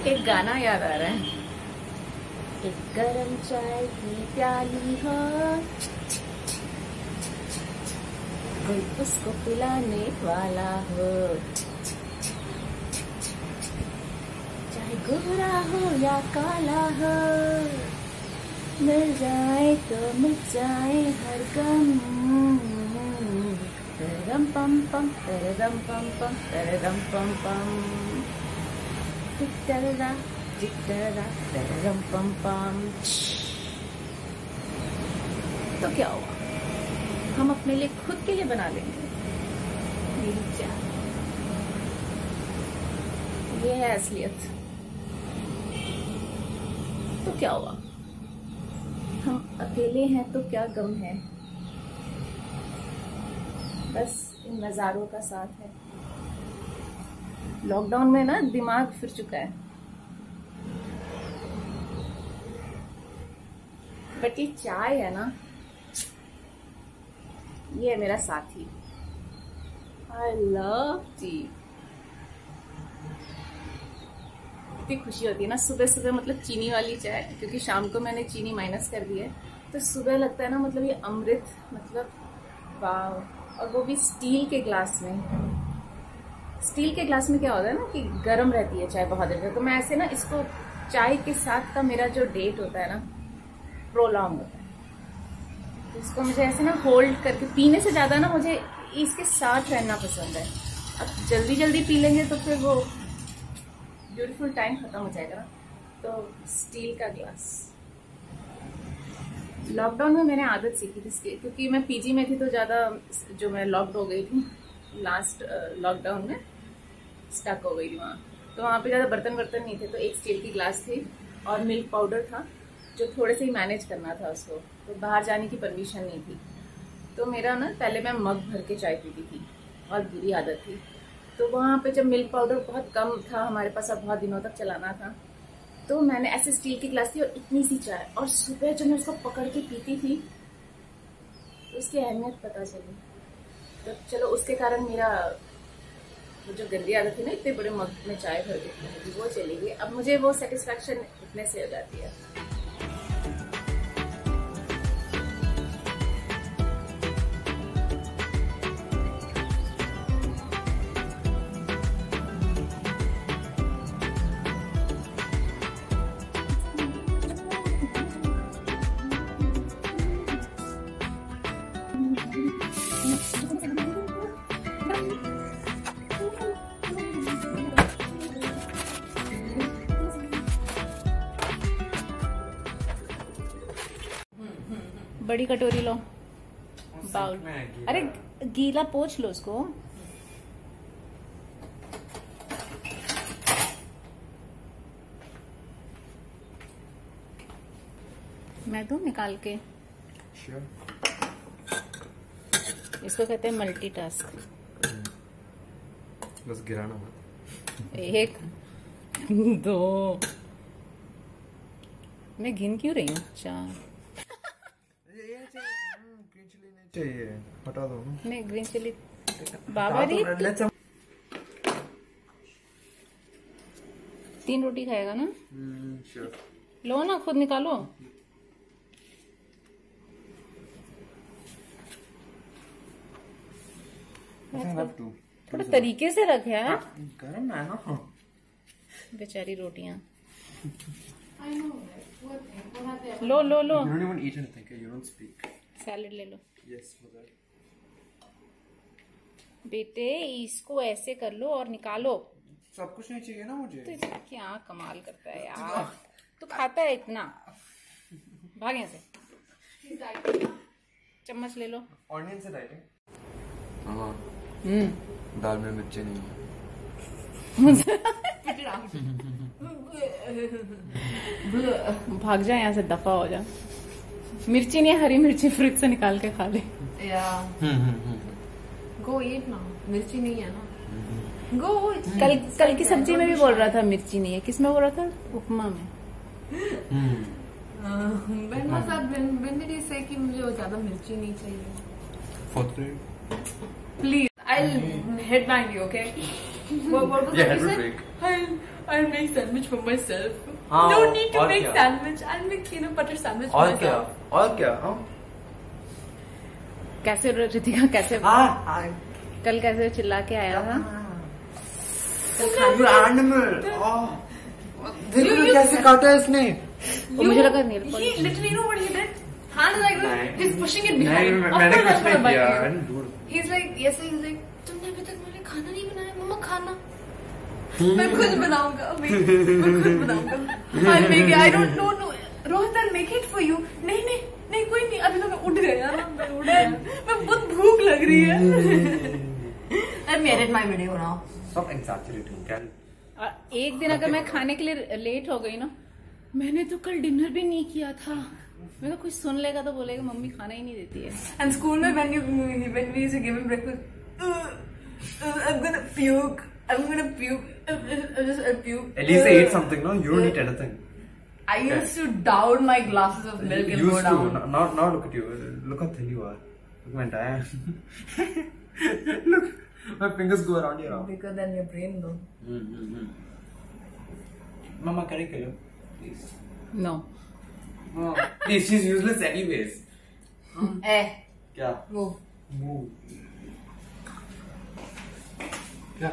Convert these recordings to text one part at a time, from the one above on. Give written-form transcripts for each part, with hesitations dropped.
एक गाना याद आ रहा है। एक गरम चाय की प्याली हो, कोई उसको पिलाने वाला हो, चाहे गोरा हो या काला हो, मिल जाए तो मिल जाए हर गम। तरदम पम पम तरदम पम पम तरदम पम पम जिक्तरा जिक्तरा तरदम पम पम। तो क्या हुआ, हम अपने लिए खुद के लिए बना लेंगे मेरी चाय। ये है असलियत। तो क्या हुआ, हम अकेले हैं तो क्या गम है, बस इन नजारों का साथ है। लॉकडाउन में ना दिमाग फिर चुका है, बट ये चाय है ना, ये है मेरा साथी। I love T. इतनी खुशी होती है ना सुबह सुबह, मतलब चीनी वाली चाय, क्योंकि शाम को मैंने चीनी माइनस कर दी है, तो सुबह लगता है ना मतलब ये अमृत, मतलब वाव। और वो भी स्टील के ग्लास में। स्टील के ग्लास में क्या होता है ना कि गर्म रहती है चाय बहुत देर तक, तो मैं ऐसे ना इसको चाय के साथ का मेरा जो डेट होता है ना प्रोलॉन्ग होता है, तो इसको मुझे ऐसे ना होल्ड करके पीने से ज्यादा ना मुझे इसके साथ रहना पसंद है। अब जल्दी जल्दी पी लेंगे तो फिर वो ब्यूटीफुल टाइम खत्म हो जाएगा ना। तो स्टील का ग्लास। लॉकडाउन में मैंने आदत सीखी थी, क्योंकि मैं पीजी में थी तो ज्यादा, जो मैं लॉक्ड हो गई थी लास्ट लॉकडाउन में, स्टक हो गई थी वहाँ, तो वहाँ पे ज्यादा बर्तन नहीं थे, तो एक स्टील की ग्लास थी और मिल्क पाउडर था, जो थोड़े से ही मैनेज करना था उसको, तो बाहर जाने की परमिशन नहीं थी। तो मेरा ना पहले मैं मग भर के चाय पीती थी, बहुत बुरी आदत थी। तो वहाँ पे जब मिल्क पाउडर बहुत कम था हमारे पास, अब बहुत दिनों तक चलाना था, तो मैंने ऐसे स्टील की ग्लास थी और इतनी सी चाय, और सुबह जब मैं उसको पकड़ के पीती थी तो उसकी अहमियत पता चली। तो चलो उसके कारण मेरा वो जो गंदी आदत थी ना इतने बड़े मग में चाय भर के पीने की, वो चली गई। अब मुझे वो सेटिस्फेक्शन इतने से हो जाती है। बड़ी कटोरी लो, बाउल। अरे गीला पोंछ लो उसको। मैं दूं निकाल के? Sure. इसको कहते हैं मल्टीटास्क। बस गिराना मत। 1 2, मैं गिन क्यों रही हूँ? 4। ग्रीन चिली नहीं चाहिए, हटा दो ना। नहीं ग्रीन चिली बाबा री 3 रोटी खाएगा ना? Sure. लो ना, खुद निकालो। थोड़ा तरीके से रख यार। गरम है ना बेचारी रोटियां। लो लो लो। You don't even eat anything, you don't speak. Salad ले लो। Yes, mother. बेटे इसको ऐसे कर लो और निकालो। सब कुछ नहीं चाहिए ना मुझे। तो क्या कमाल करता है यार, तू खाता है इतना। भाग यहाँ से। चम्मच ले लो। ऑनियन से डाइटिंग। हाँ। दाल में मिर्ची नहीं है। भाग जा यहाँ से, दफा हो जा। मिर्ची नहीं, हरी मिर्ची फ्रिज से निकाल के खा ले। गो ईट ना, मिर्ची नहीं है ना। गो। कल की सब्जी में भी बोल रहा था मिर्ची नहीं है। किसमें बोल रहा था? उपमा में। बेंदरी से कि मुझे ज्यादा मिर्ची नहीं चाहिए। 4th grade. Please, I'll headbang you, okay? What was Yeah, that you head said? break. I'll make sandwich for myself. हाँ, Don't need to और make क्या? sandwich. I'll make peanut butter sandwich और myself. क्या और क्या? हाँ कैसे रितिका कैसे हाँ कल कैसे चिल्ला के आया था? देखो कैसे काटा है इसने। मुझे लगा nail He polish. literally, you know what he did? Hand like this. नहीं। He's pushing it नहीं, behind. Of मैंने course कुछ I'm नहीं gonna bite किया। you. He's like, yes, he's like, तुमने अभी तक मेरे लिए खाना नहीं बनाया, मम्मा खाना। मैं खुद बनाऊंगा अभी, मैं खुद बनाऊंगा। I'll make it. I don't know, no. Rohit, I'll make it for you. नहीं नहीं नहीं कोई नहीं, अभी तो मैं उठ गया ना, मैं उठ गया। मैं बहुत भूख लग रही है। I made it my video now. Stop exaggerating, Cal. और एक दिन अगर मैं खाने के लिए लेट हो गई ना, मैंने तो कल डिनर भी नहीं किया था। मैं तो कुछ सुन लेगा तो बोलेगा मम्मी खाना ही नहीं देती है। And school में when we used to give him breakfast, I'm gonna puke. I'm gonna puke. I'll puke. At least I ate something, no? You don't eat anything. I used to down my glasses of milk and go Used to. down. Now look at you. Look how thin you are. Look my entire. Look, my fingers go around your arm. Bigger than your brain, though. Mama, can I kill him? Please. No Oh, please, she's useless anyways. Eh, क्या? move. Move. क्या?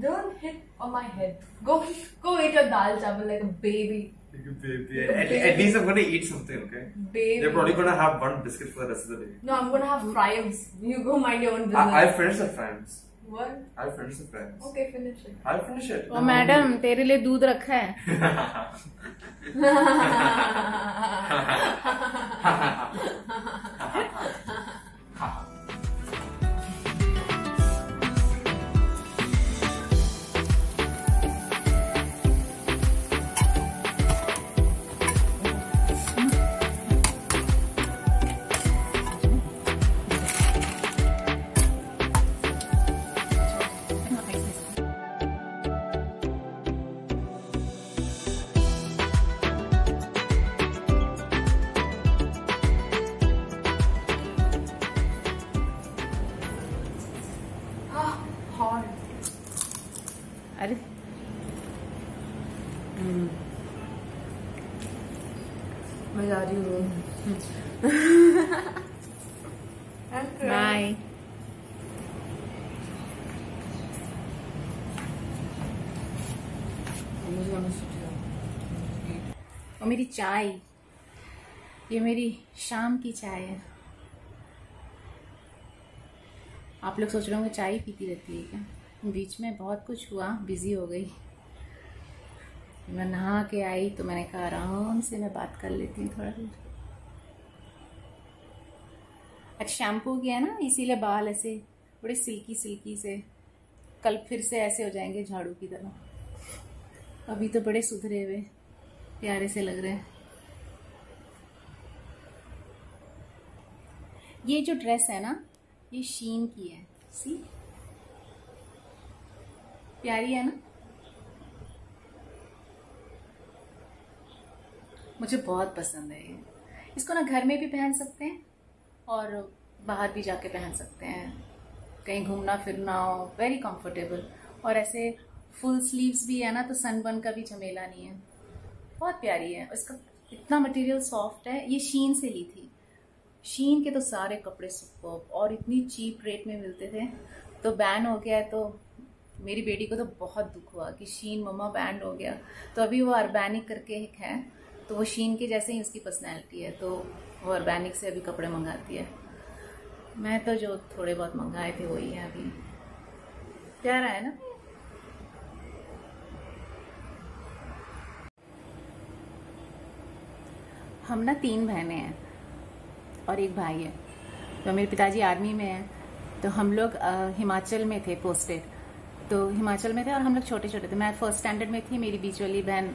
Don't hit on my head. Go eat your dal chawal like a baby. Like a baby. At least I'm gonna eat something, okay? Baby. They're probably gonna have one biscuit for the rest of the day. No, I'm gonna have fries. You go mind your own business. I'll finish the fries. What? I'll finish the fries. Okay, finish it. I'll finish it. ओ madam तेरे लिए दूध रखा है। Hard. अरे मैं जा रही हूँ बाय। और मेरी चाय, ये मेरी शाम की चाय है। आप लोग सोच रहे होंगे चाय पीती रहती है क्या? बीच में बहुत कुछ हुआ, बिजी हो गई। मैं नहा के आई तो मैंने कहा आराम से मैं बात कर लेती हूँ थोड़ा देर। आज शैम्पू किया ना, इसीलिए बाल ऐसे बड़े सिल्की सिल्की से, कल फिर से ऐसे हो जाएंगे झाड़ू की तरह। अभी तो बड़े सुधरे हुए प्यारे से लग रहे हैं। ये जो ड्रेस है ना, ये शीन की है। सी प्यारी है ना, मुझे बहुत पसंद है ये। इसको ना घर में भी पहन सकते हैं और बाहर भी जाके पहन सकते हैं, कहीं घूमना फिरना हो, वेरी कंफर्टेबल। और ऐसे फुल स्लीव्स भी है ना, तो सनबर्न का भी झमेला नहीं है। बहुत प्यारी है, इसका इतना मटेरियल सॉफ्ट है। ये शीन से ली थी। शीन के तो सारे कपड़े सुपर्ब और इतनी चीप रेट में मिलते थे। तो बैन हो गया है, तो मेरी बेटी को तो बहुत दुख हुआ कि शीन मम्मा बैन हो गया। तो अभी वो अर्बैनिक करके एक है, तो वो शीन के जैसे ही उसकी पर्सनैलिटी है, तो वो अर्बैनिक से अभी कपड़े मंगाती है। मैं तो जो थोड़े बहुत मंगाए थे वही है अभी। प्यारा है ना। हम ना 3 बहनें हैं और एक भाई है। तो मेरे पिताजी आर्मी में हैं, तो हम लोग हिमाचल में थे पोस्टेड। तो हिमाचल में थे और हम लोग छोटे छोटे थे। मैं 1st स्टैंडर्ड में थी, मेरी बीच वाली बहन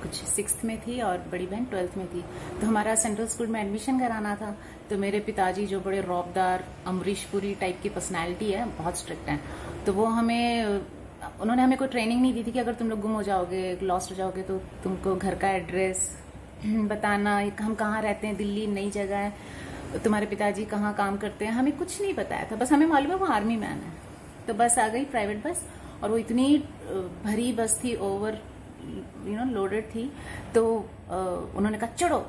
कुछ 6th में थी और बड़ी बहन 12th में थी। तो हमारा सेंट्रल स्कूल में एडमिशन कराना था। तो मेरे पिताजी जो बड़े रौबदार अमरीश पुरी टाइप की पर्सनैलिटी है, बहुत स्ट्रिक्ट हैं। तो वो उन्होंने हमें कोई ट्रेनिंग नहीं दी थी कि अगर तुम लोग गुम हो जाओगे, लॉस्ट हो जाओगे, तो तुमको घर का एड्रेस बताना, हम कहाँ रहते हैं, दिल्ली नई जगह है, तुम्हारे पिताजी कहाँ काम करते हैं, हमें कुछ नहीं बताया था। बस हमें मालूम है वो आर्मी मैन है। तो बस आ गई प्राइवेट बस और वो इतनी भरी बस थी, ओवर लोडेड थी। तो उन्होंने कहा चढ़ो,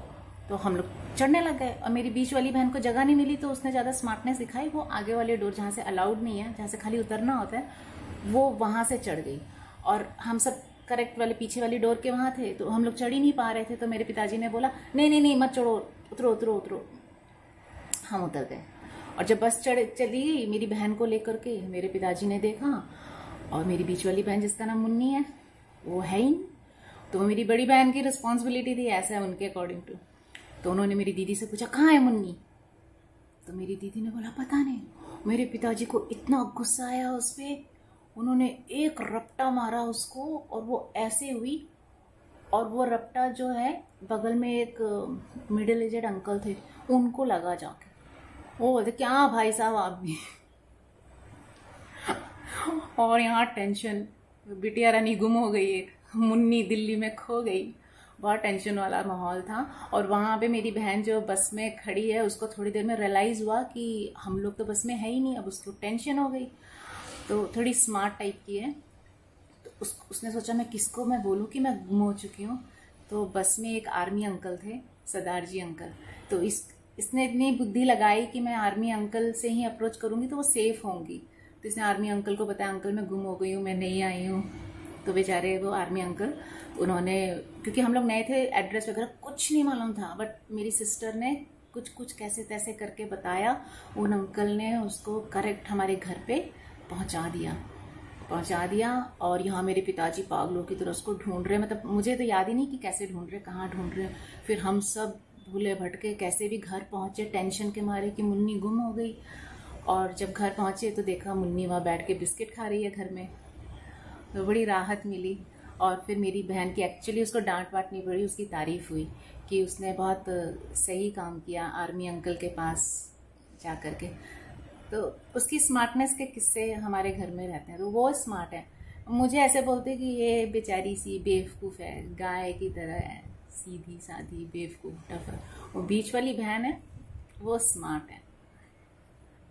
तो हम लोग चढ़ने लग गए। और मेरी बीच वाली बहन को जगह नहीं मिली, तो उसने ज़्यादा स्मार्टनेस दिखाई, वो आगे वाले डोर जहाँ से अलाउड नहीं है, जहाँ से खाली उतरना होता है, वो वहाँ से चढ़ गई। और हम सब करेक्ट वाले पीछे वाली डोर के वहाँ थे, तो हम लोग चढ़ ही नहीं पा रहे थे। तो मेरे पिताजी ने बोला नहीं नहीं नहीं मत चढ़ो, उतरो उतरो उतरो। हम उतर गए और जब बस चली गई मेरी बहन को लेकर के, मेरे पिताजी ने देखा और मेरी बीच वाली बहन जिसका नाम मुन्नी है वो है ही नहीं। तो मेरी बड़ी बहन की रिस्पॉन्सिबिलिटी थी, ऐसा है उनके अकॉर्डिंग टू। तो उन्होंने मेरी दीदी से पूछा कहाँ है मुन्नी, तो मेरी दीदी ने बोला पता नहीं। मेरे पिताजी को इतना गुस्सा आया उस पर, उन्होंने एक रपटा मारा उसको और वो ऐसे हुई। और वो रपटा जो है बगल में एक मिडिल एजेड अंकल थे, उनको लगा जाके। वो बोलते क्या भाई साहब आप भी। और यहाँ टेंशन, बिटिया रानी गुम हो गई, एक मुन्नी दिल्ली में खो गई, बहुत टेंशन वाला माहौल था। और वहाँ पे मेरी बहन जो बस में खड़ी है, उसको थोड़ी देर में रियलाइज हुआ कि हम लोग तो बस में है ही नहीं, अब उसको टेंशन हो गई। तो थोड़ी स्मार्ट टाइप की है, तो उसने सोचा मैं किसको मैं बोलूँ कि मैं गुम हो चुकी हूँ। तो बस में एक आर्मी अंकल थे, सरदार जी अंकल। तो इसने इतनी बुद्धि लगाई कि मैं आर्मी अंकल से ही अप्रोच करूँगी तो वो सेफ होंगी। तो इसने आर्मी अंकल को बताया अंकल मैं गुम हो गई हूँ, मैं नहीं आई हूँ। तो बेचारे वो आर्मी अंकल, उन्होंने, क्योंकि हम लोग नए थे, एड्रेस वगैरह कुछ नहीं मालूम था, बट मेरी सिस्टर ने कुछ कैसे तैसे करके बताया। उन अंकल ने उसको करेक्ट हमारे घर पे पहुंचा दिया। और यहाँ मेरे पिताजी पागलों की तरह उसको ढूंढ रहे, मतलब मुझे तो याद ही नहीं कि कैसे ढूंढ रहे, कहाँ ढूंढ रहे। फिर हम सब भूले भटके कैसे भी घर पहुंचे, टेंशन के मारे कि मुन्नी गुम हो गई। और जब घर पहुंचे तो देखा मुन्नी वहाँ बैठ के बिस्किट खा रही है घर में, तो बड़ी राहत मिली। और फिर मेरी बहन की एक्चुअली उसको डांट वाट नहीं पड़ी, उसकी तारीफ हुई कि उसने बहुत सही काम किया आर्मी अंकल के पास जा कर के। तो उसकी स्मार्टनेस के किस्से हमारे घर में रहते हैं, तो वो स्मार्ट है। मुझे ऐसे बोलते कि ये बेचारी सी बेवकूफ़ है, गाय की तरह है, सीधी साधी बेवकूफ़ टफर। वो बीच वाली बहन है वो स्मार्ट है।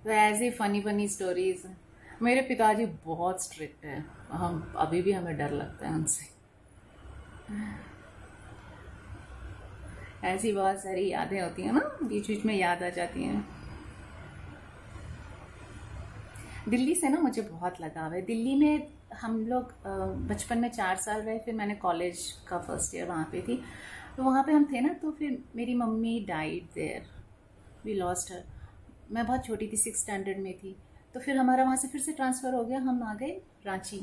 तो ऐसी फनी स्टोरीज। मेरे पिताजी बहुत स्ट्रिक्ट है, हम अभी भी हमें डर लगता है उनसे। ऐसी बहुत सारी यादें होती हैं ना, बीच बीच में याद आ जाती हैं। दिल्ली से ना मुझे बहुत लगाव है। दिल्ली में हम लोग बचपन में 4 साल रहे, फिर मैंने कॉलेज का फर्स्ट ईयर वहाँ पे थी। तो वहाँ पे हम थे ना, तो फिर मेरी mummy died there, we lost her. मैं बहुत छोटी थी, 6th स्टैंडर्ड में थी। तो फिर हमारा वहाँ से फिर से ट्रांसफ़र हो गया, हम आ गए रांची।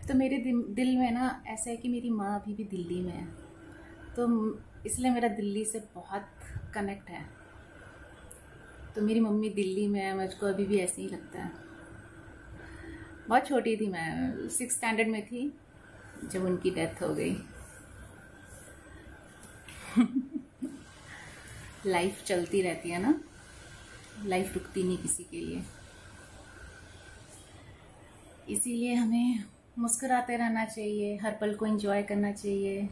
तो मेरे दिल में ना ऐसा है कि मेरी माँ अभी भी दिल्ली में है, तो इसलिए मेरा दिल्ली से बहुत कनेक्ट है। तो मेरी मम्मी दिल्ली में है, मुझको अभी भी ऐसे ही लगता है। बहुत छोटी थी मैं, 6th स्टैंडर्ड में थी जब उनकी डेथ हो गई। लाइफ चलती रहती है ना, लाइफ रुकती नहीं किसी के लिए, इसीलिए हमें मुस्कुराते रहना चाहिए, हर पल को एंजॉय करना चाहिए।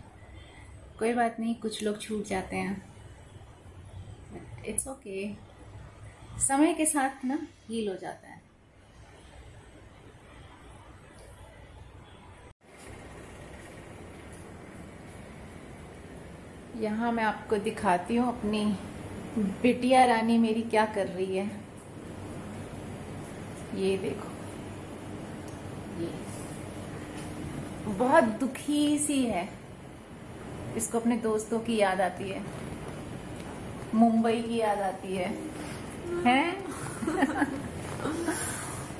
कोई बात नहीं, कुछ लोग छूट जाते हैं, इट्स ओके, समय के साथ ना हील हो जाता है। यहाँ मैं आपको दिखाती हूँ अपनी बिटिया रानी मेरी क्या कर रही है। ये देखो, ये बहुत दुखी सी है, इसको अपने दोस्तों की याद आती है, मुंबई की याद आती है हैं?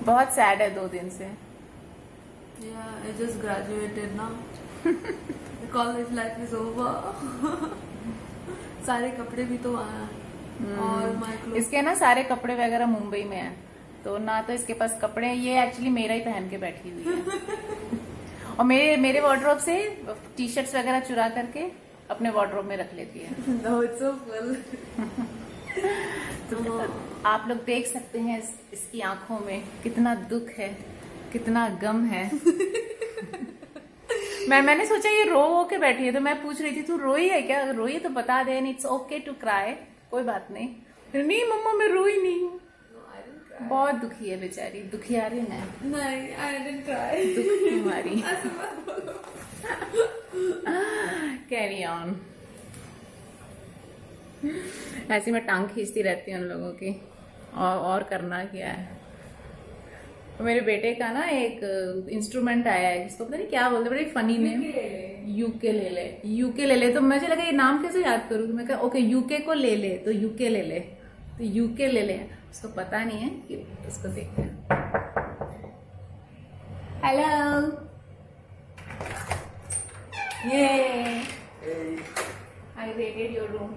बहुत सैड है 2 दिन से। Yeah, I just graduated now. College life is over. सारे कपड़े भी तो आया और my clothes. इसके ना सारे कपड़े वगैरह मुंबई में हैं, तो ना तो इसके पास कपड़े, ये एक्चुअली मेरा ही पहन के बैठी हुई है। और मेरे वार्डरोब से टी-शर्ट्स वगैरह चुरा करके अपने वार्डरोब में रख लेती है। No, it's so full. तो आप लोग देख सकते हैं इसकी आंखों में कितना दुख है, कितना गम है। मैंने सोचा ये रो के बैठी है, तो मैं पूछ रही थी तू रोई है क्या? रोई तो बता दे, इट्स ओके टू क्राई, कोई बात नहीं। नहीं मम्मा मैं रोई नहीं हूँ। बहुत दुखी है बेचारी, दुखियारी मैं। नहीं, I didn't cry. दुख तुम्हारी। ऐसे मत बोलो। Carry on. ऐसे मैं टांग खींचती रहती हूँ उन लोगों की, और करना क्या है। तो मेरे बेटे का ना एक इंस्ट्रूमेंट आया है जिसको पता नहीं क्या बोलते, बड़ी फनी नेम, यूकेलेले। तो मुझे लगा ये नाम कैसे याद करूँ, तो मैं कहा ओके यूके को ले ले, तो यूकेलेले, तो यूकेलेले। उसको पता नहीं है कि, उसको देखते हैं। हेलो, ये आई रेडेड योर रूम।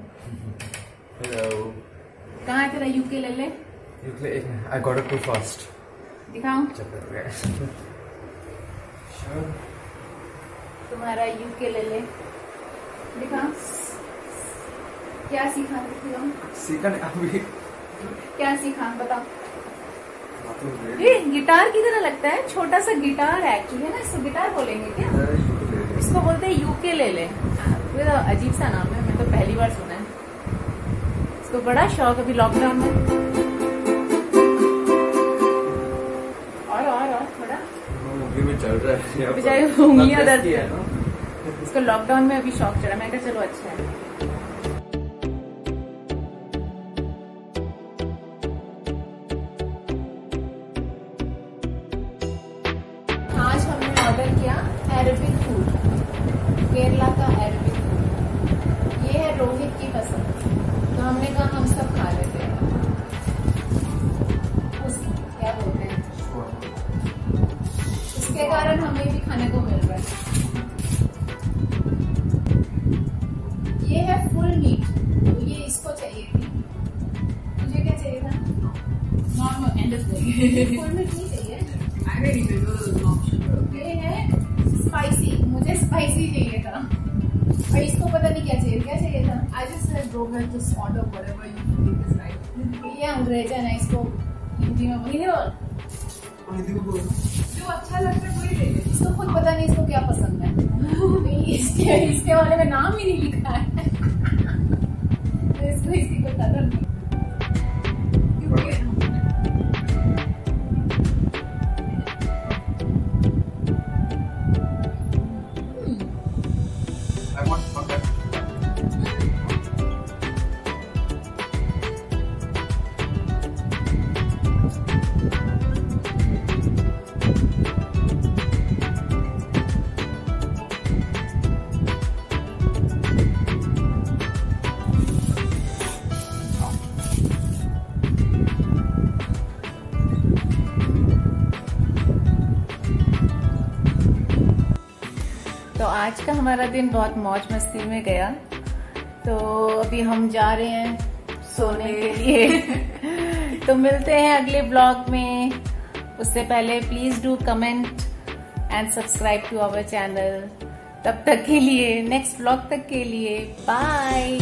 हेलो। कहाँ है तेरा ukulele? I got it too fast. दिखाऊं चक्कर हो गया। तुम्हारा यूकेलेले, दिखाऊं क्या सीखा, दिखाऊं सीखा नहीं अभी। क्या सीखा बताओ। ये गिटार की तरह लगता है, छोटा सा गिटार है एक्चुअली, है ना? इसको गिटार बोलेंगे क्या? इसको बोलते हैं यूकेलेले। ये तो अजीब सा नाम है, मैं तो पहली बार सुना है। इसको बड़ा शौक अभी लॉकडाउन में। और थोड़ा मूवी में चल रहा है बेचारी उंगलियां दर्द है ना, इसको लॉकडाउन में अभी शौक चढ़ा। मैं कहा चलो अच्छा है। आज हमने ऑर्डर किया अरेबिक फूड, केरला का अरेबिक फूड। ये है रोहित की पसंद, तो हमने कहा हम सब खा लेते हैं। क्या बोलते हैं, इसके कारण हमें भी खाने को मिल रहा है। ये है फुल मीट, तो ये इसको चाहिए थी। मुझे क्या चाहिए था? नॉर्मल एंड फुल मीट नहीं चाहिए। ये है स्पाइसी, मुझे स्पाइसी चाहिए था। और इसको पता नहीं क्या चाहिए था। I just said bro, just order whatever you think is right. ये अंग्रेजन है, इसको हिंदी में वही नहीं बोल, जो अच्छा लगता है वही ले ले। इसको खुद पता नहीं इसको क्या पसंद है। इसके वाले में नाम ही नहीं लिखा है। इसको इसी को कदर नहीं। तो आज का हमारा दिन बहुत मौज मस्ती में गया। तो अभी हम जा रहे हैं सोने के लिए। तो मिलते हैं अगले ब्लॉग में। उससे पहले please do comment and subscribe to our channel. तब तक के लिए, नेक्स्ट ब्लॉग तक के लिए बाय।